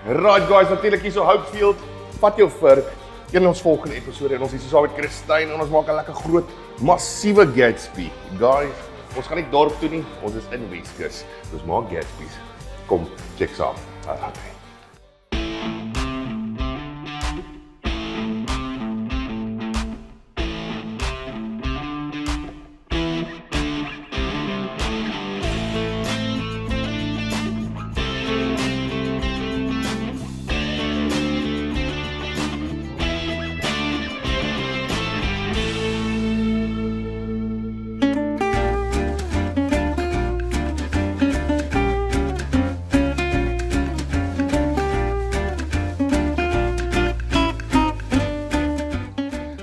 Right guys, natuurlik hier so Hopefield. Vat jou vir in ons volgende episode en ons is hier saam met Christine en ons maak 'n lekker groot, massiewe Gatsby. Guys, ons gaan nie dorp toe nie, ons is in Weskus. Ons maak Gatsby's. Kom, check saam. Okay.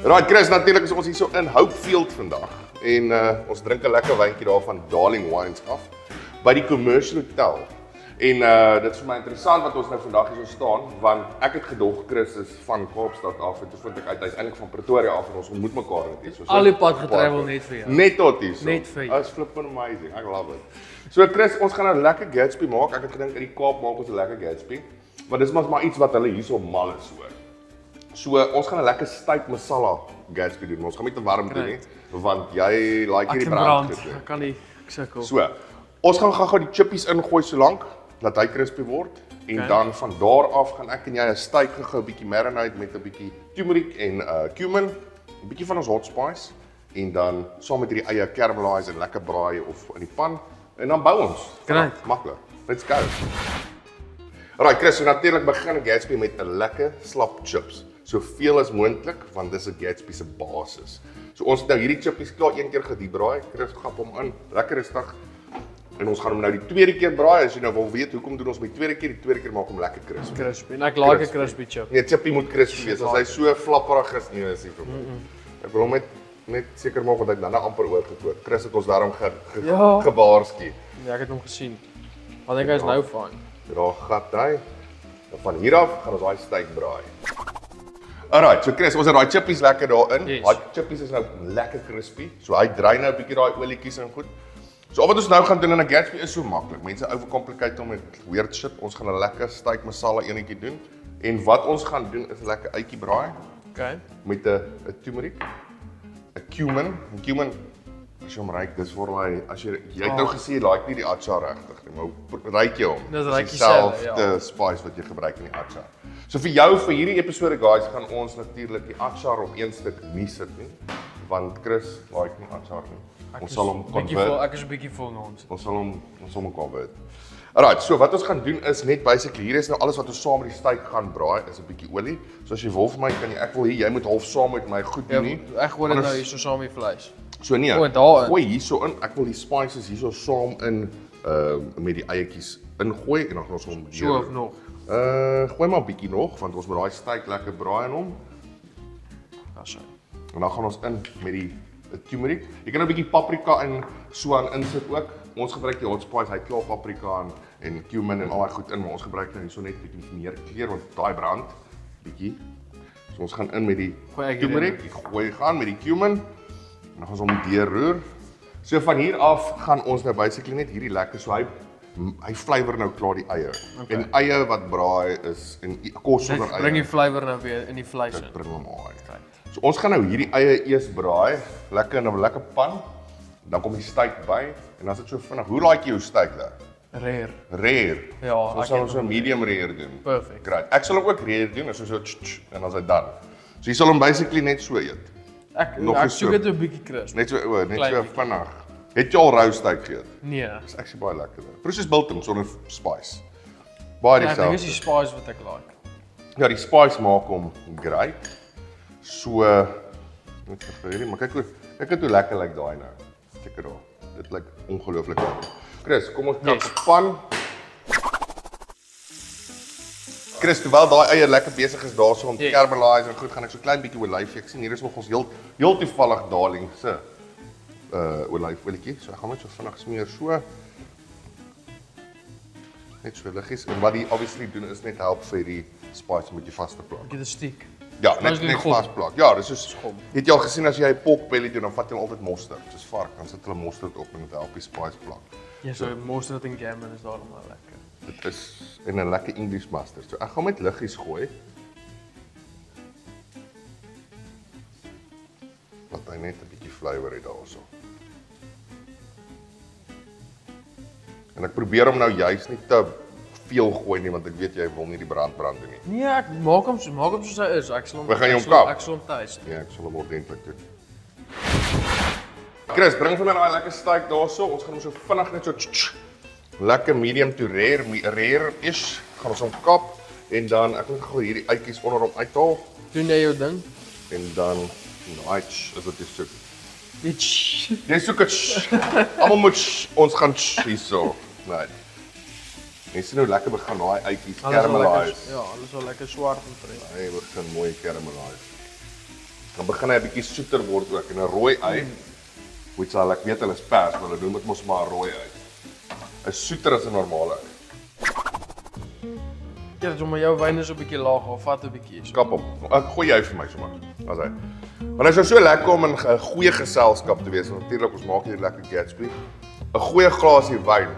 Right, Chris, natuurlik is ons hier so in Hopefield vandag en ons drink 'n lekker wyntjie daar van Darling Wines af by die Commercial Hotel. En dit is vir my interessant wat ons nou vandag hier so staan, want ek het gedog Chris is van Kaapstad af en toe vind ek uit hy's eintlik van Pretoria af en ons ontmoet mekaar net so. Al die pad getravel net vir jou. Net tot hier so. Net vir jou. That's flipping amazing. I love it. So Chris, ons gaan 'n lekker Gatsby maak. Ek het gedink in die Kaap maak ons 'n lekker Gatsby, want dis maar iets wat hulle hierso mal is hoor. So ons gaan 'n lekker steak masala Gatsby doen. Ons gaan nie te warm doen nie, want jy like hierdie brand. Ek kan nie, ek sukkel. So, ons gaan gou die chippies ingooi so lank dat hy crispy word en dan van daar af gaan ek en jy 'n steak gou 'n bietjie marinate met 'n bietjie turmeric en cumin, 'n bietjie van ons hot spice en dan saam met hierdie eie caramelize en lekker braai of in die pan en dan bou ons. Maklik. Let's go. Alright, Chris, so natuurlik begin 'n Gatsby met 'n lekker slap chips. Soveel as moontlik, want dis 'n Gatsby se basis. So ons het nou hierdie chippies klaar een keer gediebraai. Chris gap hom in, lekker rustig. En ons gaan hom nou die tweede keer braai. As jy nou wil weet hoekom doen ons by die tweede keer maak hom lekker crispy. Crispy. En ek like 'n crispy chip. Nee, chippie moet crispy wees. As hy so flapperig is, nee, is nie vir my. Ek wil hom net seker maak dat hy dan amper oorgekook. Chris het ons daarom gewaarsku. Ja, ek het hom gesien. Want ek is nou fyn. Daar gat hy. En van hier af gaan ons daai steak braai. Alright, so Chris, ons het daai chippies lekker daarin. Yes. Daai chippies is nou lekker crispy. So hy dry nou 'n bietjie daai olietjies en goed. So wat ons nou gaan doen in 'n Gatsby is so maklik. Mense overcomplicate hom met weird shit. Ons gaan 'n lekker steak masala enetjie doen. En wat ons gaan doen is lekker uitjie braai. Okay. Met 'n turmeric, 'n cumin. 'n Cumin as jy hom ruik, dis vir hy as jy het nou gesê jy like nie die achar regtig nie, maar ruik jy hom. Dis ruik dieselfde, ja. Spice wat jy gebruik in die achar. So vir jou vir hierdie episode guys gaan ons natuurlik die achar op een stuk nie sit nie, want Chris like nie achar nie. Ons sal hom convert. Ek is 'n bietjie vol ons. Ons sal hom convert. Alright, so wat ons gaan doen is net basically hier is nou alles wat ons saam met die steak gaan braai is 'n bietjie olie. So as jy wil vir my kan jy ek wil hier jy moet half saam met my goed doen nie. Ek gooi dit nou hier so saam met vleis. So nee. Gooi hierso in. Ek wil die spices hierso saam in met die eiertjies ingooi en dan gaan ons hom so of nog. Gooi maar 'n bietjie nog want ons moet daai steak lekker braai in hom. Daarso. En dan gaan ons in met die turmeric. Jy kan 'n bietjie paprika en so aan insit ook. Ons gebruik die hot spice, hy klaar paprika en cumin en al daai goed in, maar ons gebruik nou hierso net 'n bietjie meer kleur want daai brand bietjie. So ons gaan in met die turmeric, gooi gaan met die cumin en dan gaan ons hom deurroer. So van hier af gaan ons nou basically net hierdie lekker so hy flavour nou klaar die eie. Okay. En eie wat braai is en kos sonder eie. Bring die flavour nou weer in die vleis in. Dit bring hom aan. So ons gaan nou hierdie eie eers braai, lekker in 'n lekker pan. Dan kom die steak by en dan is dit so vinnig. Hoe like jy jou steak daar? Rare. Ja, so ons sal ons so medium rare doen. Perfect. Great. Ek sal hom ook rare doen, so en dan is hy dan. So jy sal hom basically net so eet. Ek soek dit 'n bietjie crisp. Net so vinnig. Het jy al rou steak geëet? Nee. Dis actually baie lekker. Proses biltong sonder spice. Baie dieselfde. Ja, ek is die spice wat ek like. Ja, die spice maak hom great. So net vir hierdie, maar kyk hoe lekker lyk daai nou. Check dit daar. Dit lyk ongelooflik lekker. Chris, kom ons kap op pan. Chris, terwyl daai eie lekker besig is daarso om te caramelize en goed, gaan ek so klein bietjie olyfie. Ek sien hier is nog ons heel toevallig Darling se olyfolietjie. So ek gaan net so vinnig smeer so. Net so liggies. En wat die obviously doen is net help vir die spice met die vaste plak. Get 'n stick. Ja, net vasplak. Ja, dis soos het jy al gesien as jy 'n pork belly doen, dan vat jy altyd mosterd, soos vark, dan sit hulle mosterd op en dit help die spice plak. Ja, so mosterd en gammon is daarom wel lekker. Dit is in 'n lekker English mustard. So ek gaan met liggies gooi. Laat hy net 'n bietjie flavour hê daarso. En ek probeer hom nou juis nie te veel gooi nie, want ek weet jy wil nie die brand doen nie. Nee, ek maak hom soos hy is. Ek sal hom We gaan hom kap. Ek sal hom taste. Ja, ek sal hom ordentlik doen. Chris, bring vir my daai lekker steak daarso. Ons gaan hom so vinnig net so lekker medium to rare-ish. Gaan ons hom kap en dan ek gaan gou hierdie uitjies onder hom uithaal Doen jy jou ding? en dan is wat jy soek. Ditch. Jy soek dit. Almal moet ons gaan hierso. Nee. Mense nou lekker begin daai uitjies caramelize. Ja, alles wel lekker swart en fris. Hy begin mooi caramelize. Dan begin hy 'n bietjie soeter word ook en 'n rooi ei. Which ek weet hulle is pers, maar hulle doen dit mos maar rooi ei. Is soeter as 'n normale ei. Ja, dis omdat jou wyn is 'n bietjie laag, of vat 'n bietjie so. Kap hom. Ek gooi jy vir my sommer. As hy. Want hy is so lekker om in 'n goeie geselskap te wees. Natuurlik ons maak hier lekker Gatsby. 'n Goeie glasie wyn.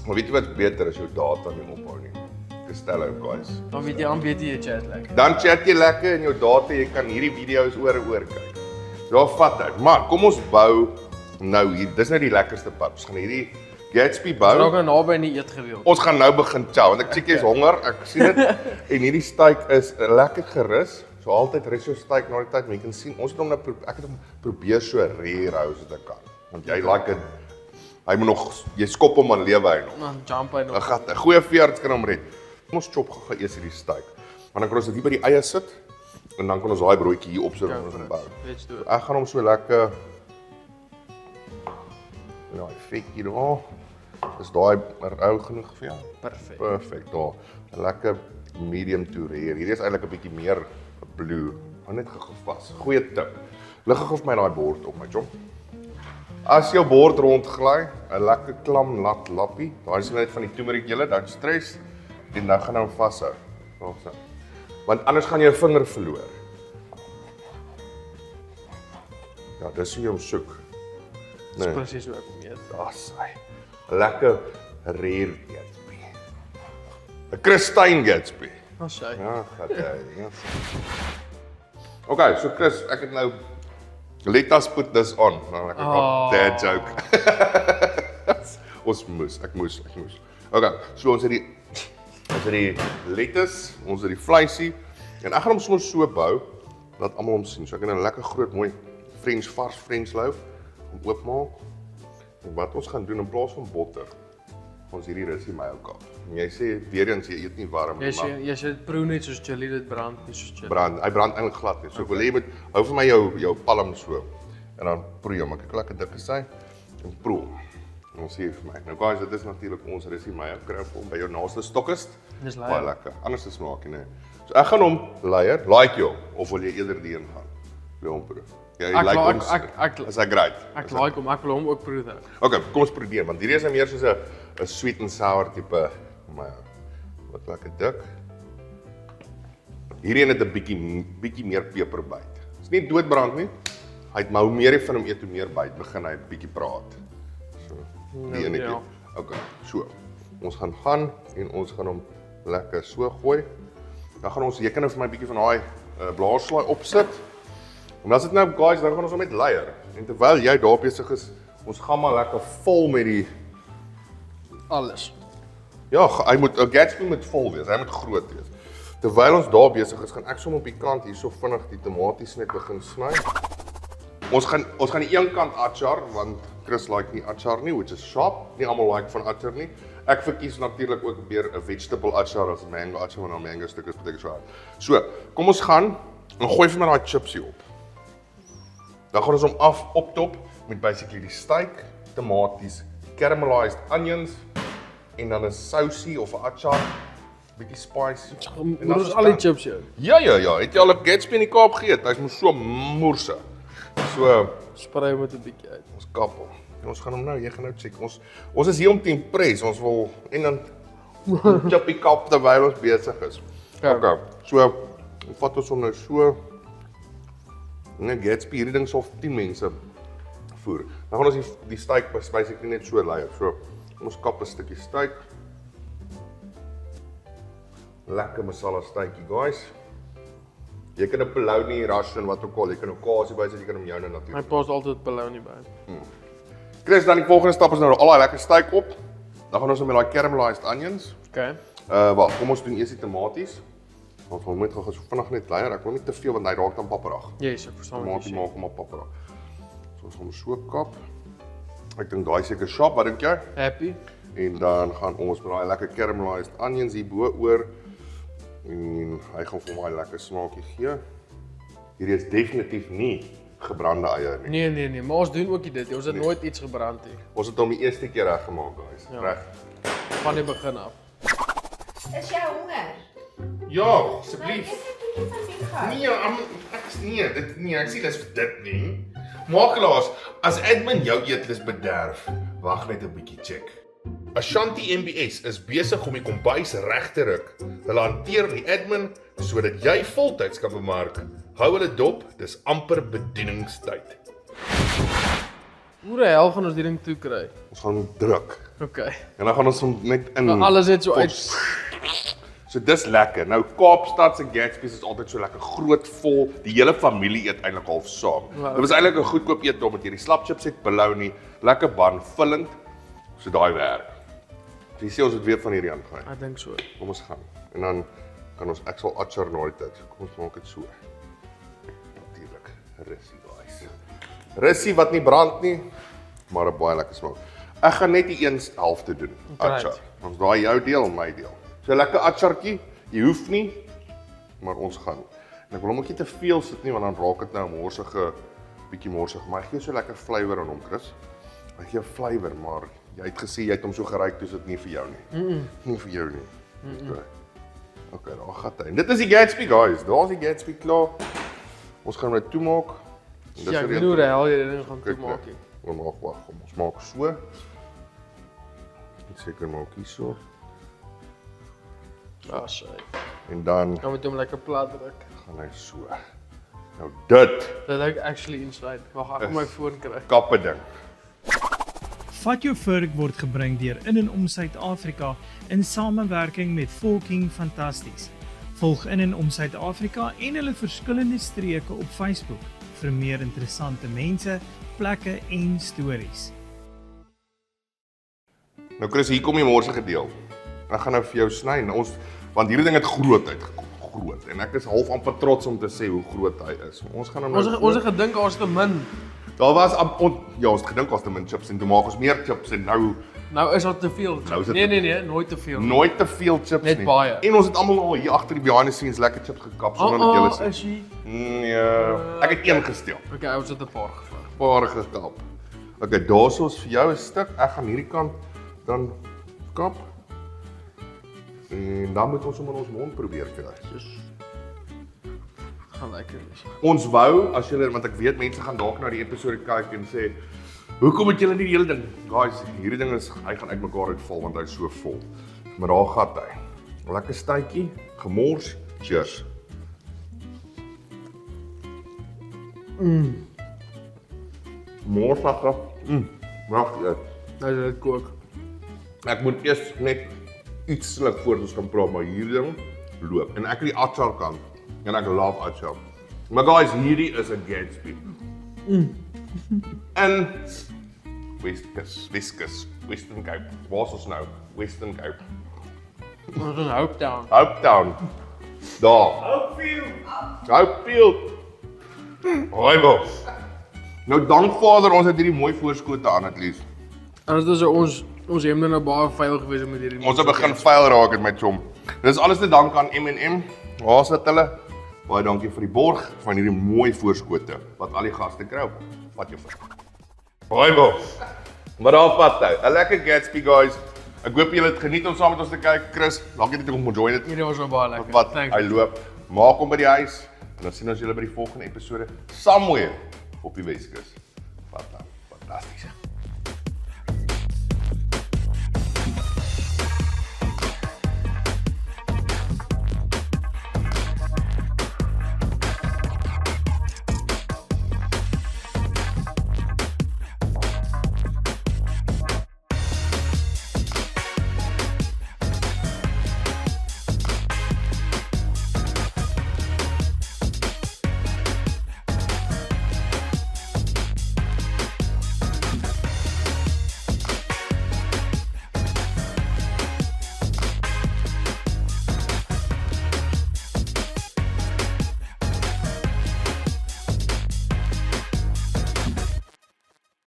Maar weet jy wat beter as jou data nie ophou nie. Castello guys. Dan weet jy aanbeet jy chat lekker. Dan chat jy lekker in jou data, jy kan hierdie video's oor en oor kyk. Daar vat hy. Maar kom ons bou nou hier. Dis nou die lekkerste pad. Ons gaan hierdie Gatsby bou. Ons raak nou naby in die eetgedeelte. Ons gaan nou begin chow want ek sê jy is honger. Ek sien dit. En hierdie steak is lekker gerus. So altyd rus jou steak na die tyd, mense kan sien. Ons het hom nou ek het hom probeer so rare hou as wat ek kan. Want jy like dit. Hy moet nog jy skop hom aan lewe hy nog. Dan jump hy 'n nog. gat. 'n Goeie veerts kan hom red. Kom ons chop gou eers hierdie steak. Want dan kan ons dit hier by die eie sit en dan kan ons daai broodjie hier opsit en ons gaan bou. Let's do it. Ek gaan hom so lekker ja, effekie daar. Is daai rou genoeg vir jou? Perfek. Perfek daar. 'n Lekker medium to rare. Hierdie is eintlik 'n bietjie meer blue. Hou net gou vas. Goeie tip. Lig gou vir my daai bord op my chop. As jou bord rondgly, 'n lekker klam nat lappie. Daai is net van die turmeric julle, dan stres en dan gaan hom vashou. Daarso. Want anders gaan jy jou vinger verloor. Ja, dis hoe jy hom soek. Dis presies hoe ek hom eet. Daar's hy. 'n Lekker rare Gatsby. 'n Christine Gatsby. Ons sê. Ja, gat jy. Ja. Okay, so Chris, ek het nou let us put this on. Nou ek het dad joke. Ek moes. Okay, so ons het die lettuce, ons het die vleisie en ek gaan hom sommer so bou dat almal hom sien. So ek het 'n lekker groot mooi vars French loaf om oopmaak. En wat ons gaan doen in plaas van botter, ons hierdie rusie mayo kap. En jy sê weer eens jy eet nie warm nie, maar Jy sê dit proe net soos chili, dit brand nie soos chili. hy brand eintlik glad nie. So ek wil hê jy moet hou vir my jou palm so en dan proe hom. Ek kyk lekker dik is hy en proe hom. En ons sê vir my. Nou guys, dit is natuurlik ons rusie mayo kry hom by jou naaste stokkist. Dis Baie lekker. lekker. Anders is smaak nie. So ek gaan hom layer, like jou of wil jy eerder die een gaan? Wil hom proe? Jy like ons. Is hy great? Ek like hom, ek wil hom ook proe daar. Okay, kom ons probeer want hierdie is nou meer soos 'n sweet and sour tipe mayo. Wat lekker dik. Hierdie een het 'n bietjie meer peper byt. Is nie doodbrand nie. Hy het maar hoe meer jy van hom eet, hoe meer byt begin hy 'n bietjie praat. So, die enetjie. Ja. Okay, so. Ons gaan en ons gaan hom lekker so gooi. Dan gaan ons jy kan nou vir my 'n bietjie van daai blaarslaai opsit. En as dit nou guys, dan gaan ons hom met layer. En terwyl jy daar besig is, ons gaan maar lekker vol met die Alles. ja, hy moet 'n Gatsby moet vol wees. Hy moet groot wees. Terwyl ons daar besig is, gaan ek sommer op die kant hierso vinnig die tomaties net begin sny. Ons gaan die een kant achar want Chris like nie achar nie, which is sharp. Nie almal like van achar nie. Ek verkies natuurlik ook weer 'n vegetable achar as 'n mango achar want 'n mango stuk is baie swaar. So, kom ons gaan en gooi vir my daai chips hier op. Dan gaan ons hom optop met basically die steak, tomaties, caramelized onions en dan 'n sousie of 'n achar, bietjie spicy. En ons al die chips jou. Ja, het jy al 'n Gatsby in die Kaap geëet? Hy's mos so moerse. So, Sprei met 'n bietjie uit. ons kap hom. En ons gaan hom nou, jy gaan nou check. Ons is hier om te impress. Ons wil en dan chippy kap terwyl ons besig is. Ja. Okay. So, vat ons hom nou so. Nee, Gatsby hierdie ding sal 10 mense voer. Dan gaan ons die steak basically net so layer. So, ons kap 'n stukkie steak. Lekker masala steakie, guys. Jy kan 'n bologna, Russian, wat ook al, jy kan 'n kasie bysit, jy kan hom joune My natuurlik. pa's altyd bologna by. Chris, dan die volgende stap is nou al daai lekker steak op. Dan gaan ons met daai caramelized onions. Okay. Wag, kom ons doen eers die tomaties. Want ons moet gou so vinnig net leier. Ek wil nie te veel want hy raak dan papperig. Yes, ek verstaan wat Tomatie jy sê. maak hom op papperig. So ons gaan hom so kap. Ek dink daai seker sharp, wat dink jy? Happy? En dan gaan ons met daai lekker caramelized onions hier bo oor en hy gaan vir my lekker smaakie gee. Hierdie is definitief nie gebrande eie nie. Nee, maar ons doen ook nie dit. Ons het nooit iets gebrand nie. Ons het hom die eerste keer reggemaak, guys. Ja. Reg. Van die begin af. Is jy honger? Ja, Nou, asseblief. eet 'n bietjie van die gat. Nee, ek sien dis vir dit nie. Makelaars, as admin jou eetlus bederf, wag net 'n bietjie check. Ashanti MBS is besig om die kombuis reg te ruk. Hulle hanteer die admin sodat jy voltyds kan bemark. Hou hulle dop, dis amper bedieningstyd. Hoe die hel gaan ons die ding toe kry? Ons gaan hom druk Okay. en dan gaan ons hom net in. Maar alles net so uit. So dis lekker. Nou Kaapstad se Gatsby's is altyd so lekker groot vol. Die hele familie eet eintlik half saam. Wow. Dit was eintlik 'n goedkoop eet omdat jy die slapchips het, bologna, lekker bun, vullend. So daai werk. So jy sê ons het weer van hierdie aangaan. Ek dink so. Kom ons gaan. En dan kan ons ek sal achar na die tyd. Kom ons maak dit so. Natuurlik. Russie guys. Russie wat nie brand nie, maar 'n baie lekker smaak. Ek gaan net die een helfte doen. Alright. Achar. Ons daai jou deel en my deel. So lekker achartjie. Jy hoef nie, maar ons gaan. En ek wil hom ook nie te veel sit nie want dan raak dit nou 'n morsige bietjie morsig, maar hy gee so lekker flavour aan hom, Chris. Hy gee flavour, maar jy het gesê jy het hom so geryk, dis dit nie vir jou nie. Nie vir jou nie. Okay, daar gaan hy. En dit is die Gatsby, guys. Daar's die Gatsby klaar. Ons gaan hom net toemaak. En dis Ja, ek die weet hoe die hel jy die ding gaan Kyk toemaak. net. Wag, kom ons maak so. Ek seker maak hier so. Ah, shit. En dan Gaan we hom lekker plat druk. gaan hy so. Nou dit, Dat ek actually inside. Wag, ek kom my foon kry. kappe ding. Vat jou Vurk word gebring deur In en Om Suid-Afrika in samewerking met Volking Fantasties. Volg In en Om Suid-Afrika en hulle verskillende streke op Facebook vir meer interessante mense, plekke en stories. Nou Chris, hier kom die morsige deel. Ek gaan nou vir jou sny en ons want hierdie ding het groot uitgekom, groot. En ek is half amper trots om te sê hoe groot hy is. Ons gaan hom nou Ons het gedink ons te min. Daar was ons het gedink ons te min chips en toe maak ons meer chips en nou Nou is dat te veel. Nou is dit- Nee, nooit te veel. nooit te veel chips Net nie. baie. En ons het almal al hier agter die behind the scenes lekker chips gekap sonder dat julle sien. Is hy? Nee, ek het een gesteel. Okay, ons het 'n paar gevang. Paar gekap. Okay, daarsoos vir jou 'n stuk. Ek gaan hierdie kant dan kap. En dan moet ons hom in ons mond probeer kry. Gaan lekker wees. Ons wou as julle want ek weet mense gaan dalk na die episode kyk en sê hoekom het julle nie die hele ding? Guys, hierdie ding is hy gaan uitmekaar uitval want hy's so vol. Maar daar gaan hy. Lekker stytjie, gemors. Cheers. Morsige. Mag dit. Nou is dit kook. Ek moet eers net iets sluk voor ons kan praat, maar hierdie ding loop. En ek het die achar kant. En ek love achar. Maar guys, hierdie is 'n Gatsby. En Western Cape. Waar is ons nou? Western Cape. Ons is Hope Town. Hope Town. Daar. Hopefield. Hoi boss. Nou dank Vader, ons het hierdie mooi voorskote aan at least. En dit is ons hemde nou baie veilig gewees met hierdie. Ons het begin vuil raak het met hom. Dis alles te dank aan M&M. Waar sit hulle? Baie dankie vir die borg van hierdie mooi voorskote wat al die gaste kry. Vat jou vir. Hoi boss. Maar daar vat hy. 'n Lekker Gatsby guys. Ek hoop julle het geniet om saam met ons te kyk. Chris, dankie dat jy kom join het. Hierdie was nou baie lekker. Wat Thanks. hy loop. Maak hom by die huis en dan sien ons julle by die volgende episode somewhere op die Weskus.